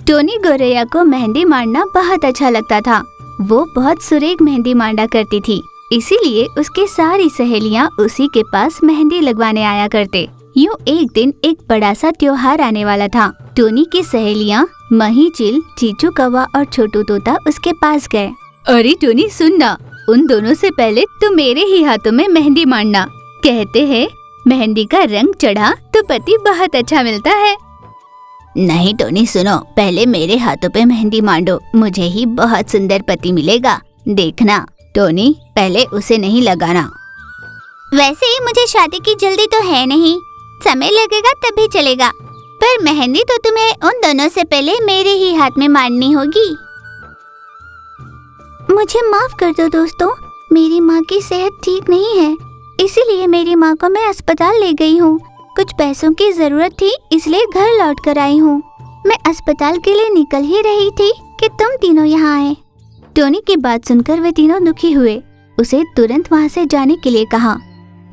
Tony गौरैया को मेहंदी मांडना बहुत अच्छा लगता था। वो बहुत सुरेख मेहंदी मांडा करती थी, इसीलिए उसकी सारी सहेलियां उसी के पास मेहंदी लगवाने आया करते। यूँ एक दिन एक बड़ा सा त्योहार आने वाला था। टोनी की सहेलियां मही चिल, चीचू कौवा और छोटू तोता उसके पास गए। अरे टोनी सुन ना, उन दोनों से पहले तू मेरे ही हाथों में मेहंदी मांडना। कहते हैं मेहंदी का रंग चढ़ा तो पति बहुत अच्छा मिलता है। नहीं टोनी सुनो, पहले मेरे हाथों पे मेहंदी मांडो, मुझे ही बहुत सुंदर पति मिलेगा। देखना टोनी, पहले उसे नहीं लगाना। वैसे ही मुझे शादी की जल्दी तो है नहीं, समय लगेगा तभी चलेगा, पर मेहंदी तो तुम्हें उन दोनों से पहले मेरे ही हाथ में मांडनी होगी। मुझे माफ कर दो दोस्तों, मेरी माँ की सेहत ठीक नहीं है, इसीलिए मेरी माँ को मैं अस्पताल ले गई हूँ। कुछ पैसों की जरूरत थी, इसलिए घर लौट कर आई हूँ। मैं अस्पताल के लिए निकल ही रही थी कि तुम तीनों यहाँ आए। टोनी की बात सुनकर वे तीनों दुखी हुए। उसे तुरंत वहाँ से जाने के लिए कहा।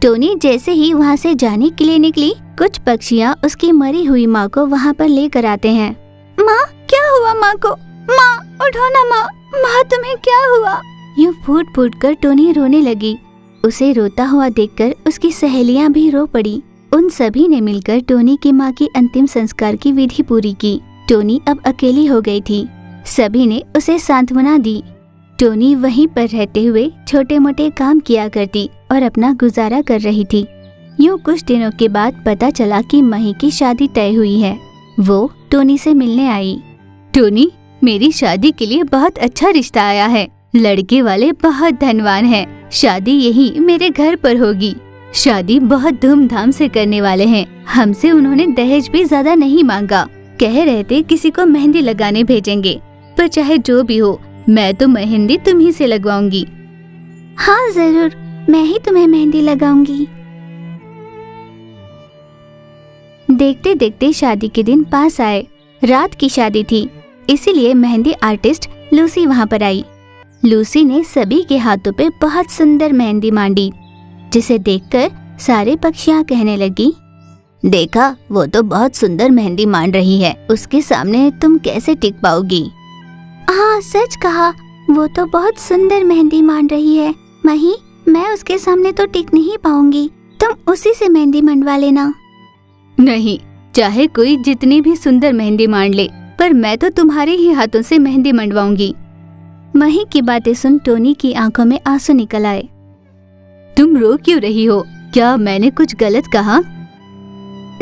टोनी जैसे ही वहाँ से जाने के लिए निकली, कुछ पक्षियाँ उसकी मरी हुई माँ को वहाँ पर लेकर आते हैं। माँ, क्या हुआ माँ को? माँ उठो ना माँ, माँ तुम्हें क्या हुआ? यूँ फूट फूट कर टोनी रोने लगी। उसे रोता हुआ देखकर उसकी सहेलियाँ भी रो पड़ी। उन सभी ने मिलकर टोनी की माँ की अंतिम संस्कार की विधि पूरी की। टोनी अब अकेली हो गई थी। सभी ने उसे सांत्वना दी। टोनी वहीं पर रहते हुए छोटे मोटे काम किया करती और अपना गुजारा कर रही थी। यूँ कुछ दिनों के बाद पता चला कि मही की शादी तय हुई है। वो टोनी से मिलने आई। टोनी, मेरी शादी के लिए बहुत अच्छा रिश्ता आया है। लड़के वाले बहुत धनवान हैं। शादी यही मेरे घर पर होगी। शादी बहुत धूमधाम से करने वाले हैं। हमसे उन्होंने दहेज भी ज्यादा नहीं मांगा। कह रहे थे किसी को मेहंदी लगाने भेजेंगे, पर चाहे जो भी हो, मैं तो मेहंदी तुम ही से लगवाऊंगी। हाँ जरूर, मैं ही तुम्हें मेहंदी लगाऊंगी। देखते देखते शादी के दिन पास आए। रात की शादी थी, इसीलिए मेहंदी आर्टिस्ट लूसी वहाँ पर आई। लूसी ने सभी के हाथों पे बहुत सुंदर मेहंदी मांडी, जिसे देखकर सारे पक्षियाँ कहने लगी, देखा, वो तो बहुत सुंदर मेहंदी मांड रही है, उसके सामने तुम कैसे टिक पाओगी? हाँ सच कहा, वो तो बहुत सुंदर मेहंदी मांड रही है। मही, मैं उसके सामने तो टिक नहीं पाऊंगी, तुम उसी से मेहंदी मंडवा लेना। नहीं, चाहे कोई जितनी भी सुंदर मेहंदी मांड ले, पर मैं तो तुम्हारे ही हाथों से मेहंदी मंडवाऊंगी। मही की बातें सुन टोनी की आंखों में आंसू निकल आए। तुम रो क्यों रही हो? क्या मैंने कुछ गलत कहा?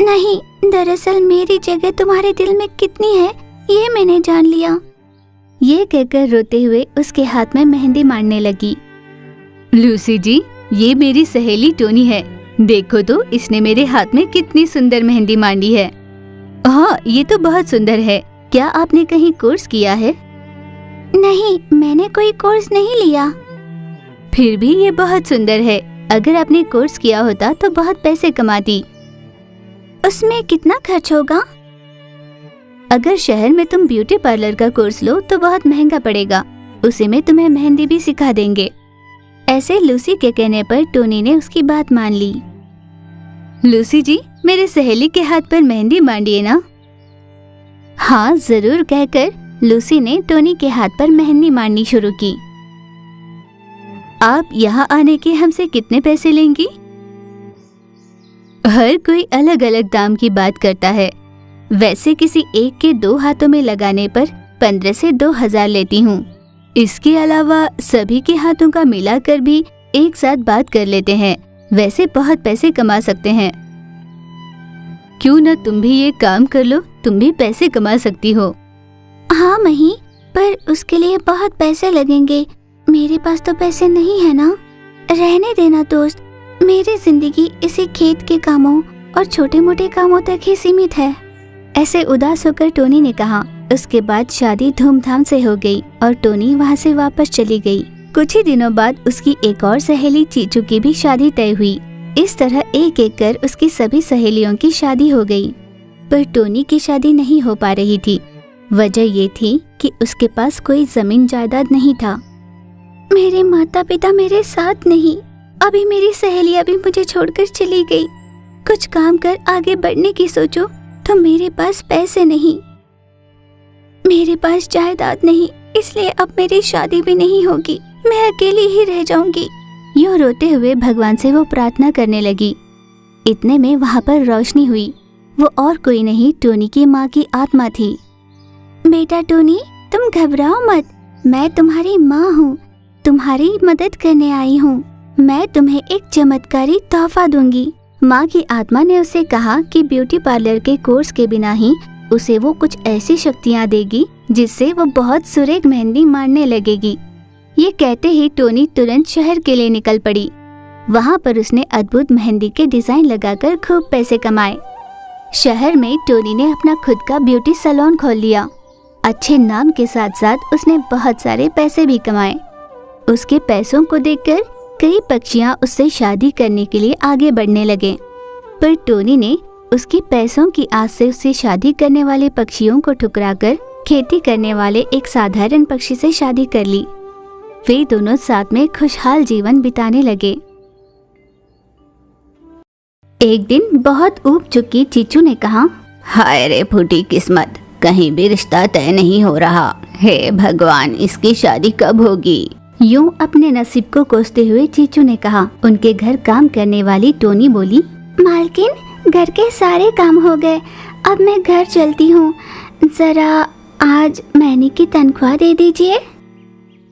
नहीं, दरअसल मेरी जगह तुम्हारे दिल में कितनी है ये मैंने जान लिया। ये कहकर रोते हुए उसके हाथ में मेहंदी मांडने लगी। लूसी जी, ये मेरी सहेली टोनी है। देखो तो इसने मेरे हाथ में कितनी सुंदर मेहंदी मांडी है। हाँ, ये तो बहुत सुंदर है। क्या आपने कहीं कोर्स किया है? नहीं, मैंने कोई कोर्स नहीं लिया। फिर भी ये बहुत सुंदर है। अगर आपने कोर्स किया होता तो बहुत पैसे कमाती। उसमें कितना खर्च होगा? अगर शहर में तुम ब्यूटी पार्लर का कोर्स लो तो बहुत महंगा पड़ेगा। उसी में तुम्हें मेहंदी भी सिखा देंगे। ऐसे लूसी के कहने पर टोनी ने उसकी बात मान ली। लूसी जी, मेरे सहेली के हाथ पर मेहंदी मांडिए ना। हाँ जरूर, कहकर लूसी ने टोनी के हाथ पर मेहंदी मांडनी शुरू की। आप यहाँ आने के हमसे कितने पैसे लेंगी? हर कोई अलग अलग दाम की बात करता है। वैसे किसी एक के 2 हाथों में लगाने पर 15 से 2000 लेती हूँ। इसके अलावा सभी के हाथों का मिलाकर भी एक साथ बात कर लेते हैं। वैसे बहुत पैसे कमा सकते हैं। क्यों न तुम भी ये काम कर लो, तुम भी पैसे कमा सकती हो। हाँ मही, पर उसके लिए बहुत पैसे लगेंगे। मेरे पास तो पैसे नहीं है ना। रहने देना दोस्त, मेरी जिंदगी इसी खेत के कामों और छोटे मोटे कामों तक ही सीमित है। ऐसे उदास होकर टोनी ने कहा। उसके बाद शादी धूमधाम से हो गई और टोनी वहाँ से वापस चली गई। कुछ ही दिनों बाद उसकी एक और सहेली चीचू की भी शादी तय हुई। इस तरह एक एक कर उसकी सभी सहेलियों की शादी हो गई, पर टोनी की शादी नहीं हो पा रही थी। वजह ये थी कि उसके पास कोई जमीन जायदाद नहीं था। मेरे माता पिता मेरे साथ नहीं, अभी मेरी सहेलियां भी मुझे छोड़कर चली गई। कुछ काम कर आगे बढ़ने की सोचो तो मेरे पास पैसे नहीं। मेरे पास जायदाद नहीं, इसलिए अब मेरी शादी भी नहीं होगी। मैं अकेली ही रह जाऊंगी। यूं रोते हुए भगवान से वो प्रार्थना करने लगी। इतने में वहाँ पर रोशनी हुई। वो और कोई नहीं, टोनी की माँ की आत्मा थी। बेटा टोनी, तुम घबराओ मत, मैं तुम्हारी माँ हूँ, तुम्हारी मदद करने आई हूँ। मैं तुम्हें एक चमत्कारी तोहफा दूंगी। माँ की आत्मा ने उसे कहा कि ब्यूटी पार्लर के कोर्स के बिना ही उसे वो कुछ ऐसी शक्तियाँ देगी जिससे वो बहुत सुरेख मेहंदी मारने लगेगी। ये कहते ही टोनी तुरंत शहर के लिए निकल पड़ी। वहाँ पर उसने अद्भुत मेहंदी के डिजाइन लगाकर खूब पैसे कमाए। शहर में टोनी ने अपना खुद का ब्यूटी सैलून खोल लिया। अच्छे नाम के साथ साथ उसने बहुत सारे पैसे भी कमाए। उसके पैसों को देखकर कई पक्षियाँ उससे शादी करने के लिए आगे बढ़ने लगे, पर टोनी ने उसके पैसों की आस से उससे शादी करने वाले पक्षियों को ठुकराकर खेती करने वाले एक साधारण पक्षी से शादी कर ली। वे दोनों साथ में खुशहाल जीवन बिताने लगे। एक दिन बहुत ऊब चुकी चीचू ने कहा, हाय रे फूटी किस्मत, कहीं भी रिश्ता तय नहीं हो रहा। हे भगवान, इसकी शादी कब होगी? यूं अपने नसीब को कोसते हुए चीचू ने कहा। उनके घर काम करने वाली टोनी बोली, मालकिन, घर के सारे काम हो गए, अब मैं घर चलती हूँ। जरा आज महीने की तनख्वाह दे दीजिए।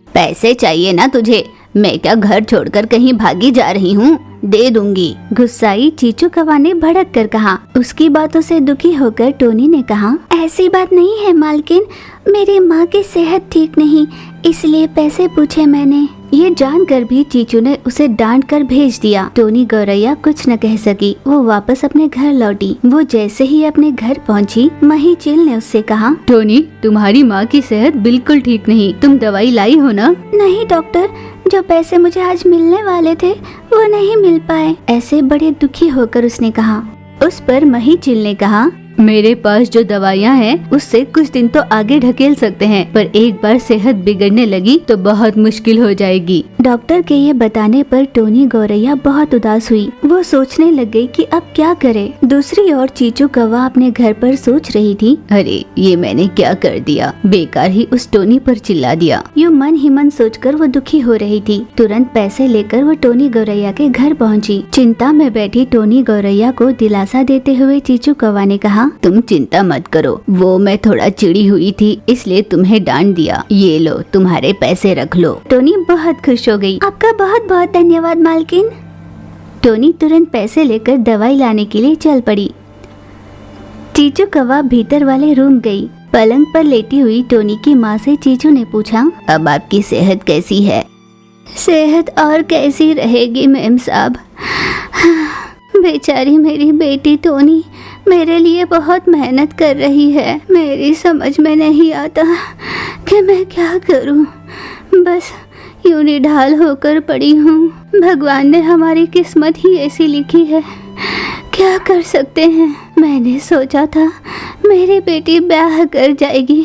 पैसे चाहिए ना तुझे? मैं क्या घर छोड़कर कहीं भागी जा रही हूँ? दे दूंगी। गुस्साई चीचू कौवा ने भड़क कर कहा। उसकी बातों से दुखी होकर टोनी ने कहा, ऐसी बात नहीं है मालकिन, मेरी माँ की सेहत ठीक नहीं, इसलिए पैसे पूछे मैंने। ये जानकर भी चीचू ने उसे डांट कर भेज दिया। टोनी गौरैया कुछ न कह सकी। वो वापस अपने घर लौटी। वो जैसे ही अपने घर पहुंची, मही चिल ने उससे कहा, टोनी, तुम्हारी माँ की सेहत बिल्कुल ठीक नहीं, तुम दवाई लाई हो ना? नहीं डॉक्टर, जो पैसे मुझे आज मिलने वाले थे वो नहीं मिल पाए। ऐसे बड़े दुखी होकर उसने कहा। उस पर मही चिल ने कहा, मेरे पास जो दवाइयाँ हैं उससे कुछ दिन तो आगे ढकेल सकते हैं, पर एक बार सेहत बिगड़ने लगी तो बहुत मुश्किल हो जाएगी। डॉक्टर के ये बताने पर टोनी गौरैया बहुत उदास हुई। वो सोचने लग गई कि अब क्या करे। दूसरी ओर चीचू कौवा अपने घर पर सोच रही थी, अरे ये मैंने क्या कर दिया, बेकार ही उस टोनी पर चिल्ला दिया। यूं मन ही मन सोचकर वो दुखी हो रही थी। तुरंत पैसे लेकर वो टोनी गौरैया के घर पहुंची। चिंता में बैठी टोनी गौरैया को दिलासा देते हुए चीचू कौवा ने कहा, तुम चिंता मत करो, वो मैं थोड़ा चिड़ी हुई थी इसलिए तुम्हें डांट दिया। ये लो, तुम्हारे पैसे रख लो। टोनी बहुत खुश हो गई। आपका बहुत बहुत धन्यवाद मालकिन। टोनी तुरंत पैसे लेकर दवाई लाने के लिए चल पड़ी। चीचू कौवा भीतर वाले रूम गई। पलंग पर लेटी हुई टोनी की माँ से चीचू ने पूछा, अब आपकी सेहत कैसी है? सेहत और कैसी रहेगी मेम साहब, बेचारी मेरी बेटी टोनी मेरे लिए बहुत मेहनत कर रही है। मेरी समझ में नहीं आता कि मैं क्या करूं। बस यूं निढाल होकर पड़ी हूँ। भगवान ने हमारी किस्मत ही ऐसी लिखी है, क्या कर सकते हैं। मैंने सोचा था मेरी बेटी ब्याह कर जाएगी।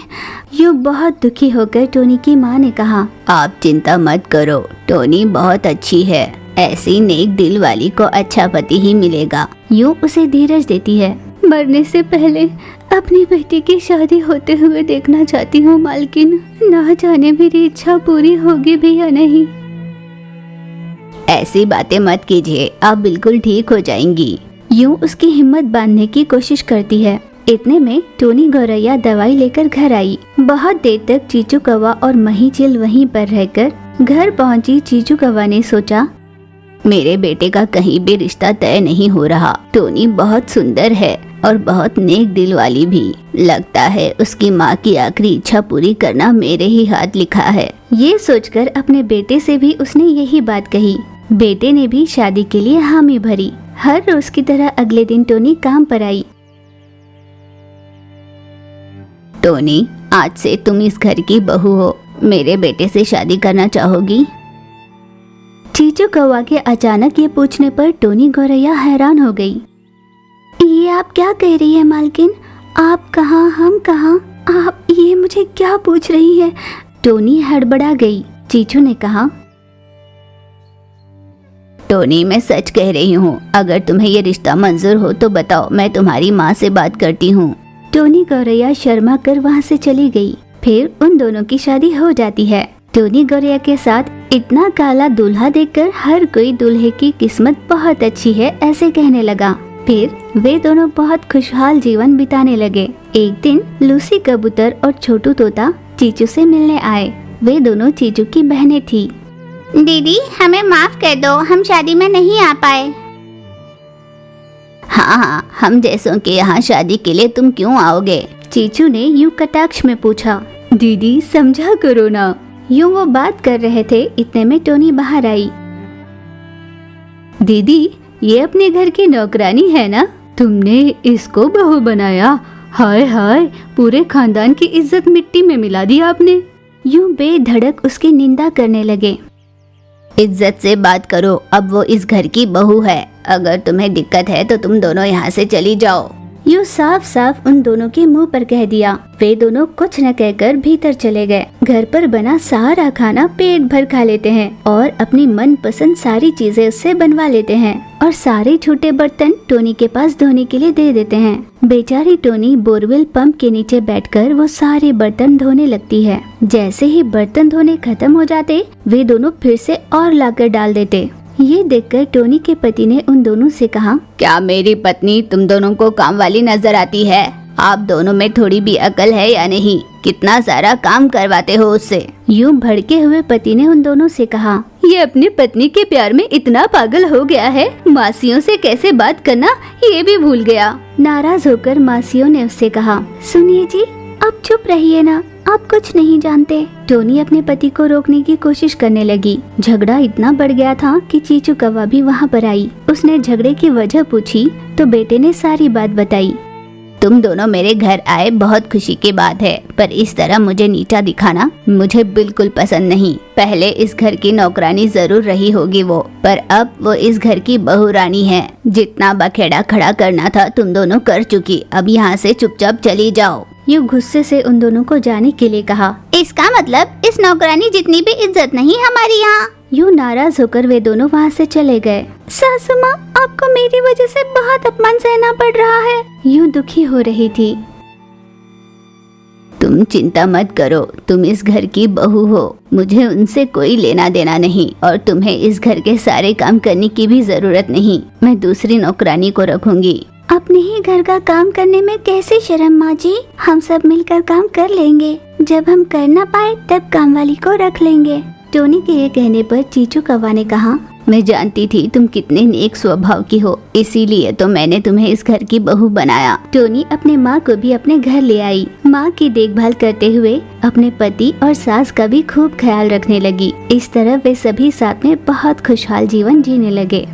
यूं बहुत दुखी होकर टोनी की माँ ने कहा, आप चिंता मत करो, टोनी बहुत अच्छी है, ऐसी नेक दिल वाली को अच्छा पति ही मिलेगा। यूं उसे धीरज देती है। मरने से पहले अपनी बेटी की शादी होते हुए देखना चाहती हूँ मालकिन, ना जाने मेरी इच्छा पूरी होगी भी या नहीं। ऐसी बातें मत कीजिए, आप बिल्कुल ठीक हो जाएंगी। यूं उसकी हिम्मत बांधने की कोशिश करती है। इतने में टोनी गौरैया दवाई लेकर घर आई। बहुत देर तक चीचू कौवा और मही चिल वहीं पर रहकर घर पहुंची। चीचू कौवा ने सोचा, मेरे बेटे का कहीं भी रिश्ता तय नहीं हो रहा। टोनी बहुत सुंदर है और बहुत नेक दिल वाली भी। लगता है उसकी माँ की आखिरी इच्छा पूरी करना मेरे ही हाथ लिखा है। ये सोचकर अपने बेटे से भी उसने यही बात कही। बेटे ने भी शादी के लिए हामी भरी। हर रोज की तरह अगले दिन टोनी काम पर आई। टोनी, आज से तुम इस घर की बहू हो। मेरे बेटे से शादी करना चाहोगी? चीचू कौवा के अचानक ये पूछने पर टोनी गौरैया हैरान हो गई। ये आप क्या कह रही है मालकिन? आप कहाँ, हम कहाँ? आप ये मुझे क्या पूछ रही है? टोनी हड़बड़ा गई। चीचू ने कहा, टोनी, मैं सच कह रही हूँ, अगर तुम्हें ये रिश्ता मंजूर हो तो बताओ, मैं तुम्हारी माँ से बात करती हूँ। टोनी गौरैया शर्मा कर वहाँ से चली गई। फिर उन दोनों की शादी हो जाती है। टोनी गौरैया के साथ इतना काला दूल्हा देखकर हर कोई दूल्हे की किस्मत बहुत अच्छी है ऐसे कहने लगा। फिर वे दोनों बहुत खुशहाल जीवन बिताने लगे। एक दिन लूसी कबूतर और छोटू तोता चीचू से मिलने आए। वे दोनों चीचू की बहनें थी। दीदी हमें माफ कर दो, हम शादी में नहीं आ पाए। हाँ, हम जैसों के यहाँ शादी के लिए तुम क्यों आओगे? चीचू ने यूं कटाक्ष में पूछा। दीदी समझा करो ना। यूं वो बात कर रहे थे, इतने में टोनी बाहर आई। दीदी ये अपने घर की नौकरानी है ना? तुमने इसको बहू बनाया? हाय हाय, पूरे खानदान की इज्जत मिट्टी में मिला दी आपने। यूं बेधड़क उसकी निंदा करने लगे। इज्जत से बात करो, अब वो इस घर की बहू है। अगर तुम्हें दिक्कत है तो तुम दोनों यहाँ से चली जाओ। यूं साफ साफ उन दोनों के मुंह पर कह दिया। वे दोनों कुछ न कहकर भीतर चले गए। घर पर बना सारा खाना पेट भर खा लेते हैं और अपनी मनपसंद सारी चीजें उससे बनवा लेते हैं और सारे छोटे बर्तन टोनी के पास धोने के लिए दे देते हैं। बेचारी टोनी बोरवेल पंप के नीचे बैठकर वो सारे बर्तन धोने लगती है। जैसे ही बर्तन धोने खत्म हो जाते, वे दोनों फिर से और लाकर डाल देते। ये देखकर टोनी के पति ने उन दोनों से कहा, क्या मेरी पत्नी तुम दोनों को काम वाली नजर आती है? आप दोनों में थोड़ी भी अकल है या नहीं? कितना सारा काम करवाते हो उससे। यूं भड़के हुए पति ने उन दोनों से कहा, ये अपनी पत्नी के प्यार में इतना पागल हो गया है, मासियों से कैसे बात करना ये भी भूल गया। नाराज होकर मासियों ने उससे कहा, सुनिए जी, आप चुप रहिए ना, आप कुछ नहीं जानते। टोनी अपने पति को रोकने की कोशिश करने लगी। झगड़ा इतना बढ़ गया था कि चीचू कौवा भी वहाँ पर आई। उसने झगड़े की वजह पूछी तो बेटे ने सारी बात बताई। तुम दोनों मेरे घर आए बहुत खुशी की बात है, पर इस तरह मुझे नीचा दिखाना मुझे बिल्कुल पसंद नहीं। पहले इस घर की नौकरानी जरूर रही होगी वो, पर अब वो इस घर की बहू रानी है। जितना बखेड़ा खड़ा करना था तुम दोनों कर चुकी, अब यहाँ से चुपचाप चली जाओ। यूं गुस्से से उन दोनों को जाने के लिए कहा। इसका मतलब इस नौकरानी जितनी भी इज्जत नहीं हमारी यहाँ। यूं नाराज होकर वे दोनों वहाँ से चले गए। सासू माँ, आपको मेरी वजह से बहुत अपमान सहना पड़ रहा है। यूं दुखी हो रही थी। तुम चिंता मत करो, तुम इस घर की बहू हो, मुझे उनसे कोई लेना देना नहीं और तुम्हें इस घर के सारे काम करने की भी जरूरत नहीं। मैं दूसरी नौकरानी को रखूंगी। अपने ही घर का काम करने में कैसे शर्म माँ जी? हम सब मिलकर काम कर लेंगे। जब हम कर ना पाए तब काम वाली को रख लेंगे। टोनी के ये कहने पर चीचू कौवा ने कहा, मैं जानती थी तुम कितने नेक स्वभाव की हो, इसीलिए तो मैंने तुम्हें इस घर की बहू बनाया। टोनी अपने माँ को भी अपने घर ले आई। माँ की देखभाल करते हुए अपने पति और सास का भी खूब ख्याल रखने लगी। इस तरह वे सभी साथ में बहुत खुशहाल जीवन जीने लगे।